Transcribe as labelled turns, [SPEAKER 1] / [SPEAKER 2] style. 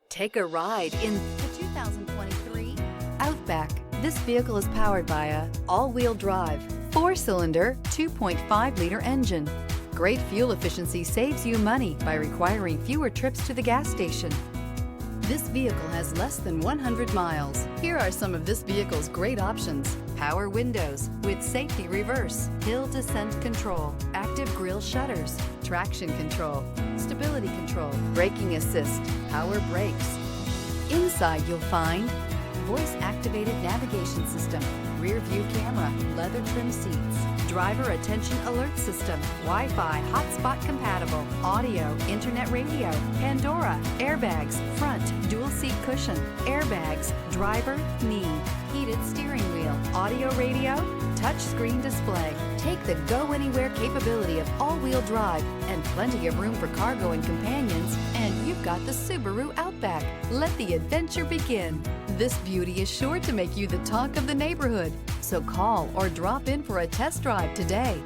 [SPEAKER 1] Take a ride in the 2023 Outback. This vehicle is powered by a all-wheel drive, 4-cylinder, 2.5-liter engine. Great fuel efficiency saves you money by requiring fewer trips to the gas station. This vehicle has less than 100 miles. Here are some of this vehicle's great options: power windows with safety reverse, hill descent control, active grille shutters, traction control, stability control, braking assist, power brakes. Inside you'll find voice-activated navigation system, rear view camera, leather trim seats, driver attention alert system, Wi-Fi hotspot compatible, audio, internet radio, Pandora, airbags, front, dual seat cushion, airbags, driver, knee, heated steering wheel, audio radio, touchscreen display. Take the go-anywhere capability of all-wheel drive and plenty of room for cargo and companions, and you've got the Subaru Outback. Let the adventure begin. This beauty is sure to make you the talk of the neighborhood, so call or drop in for a test drive today.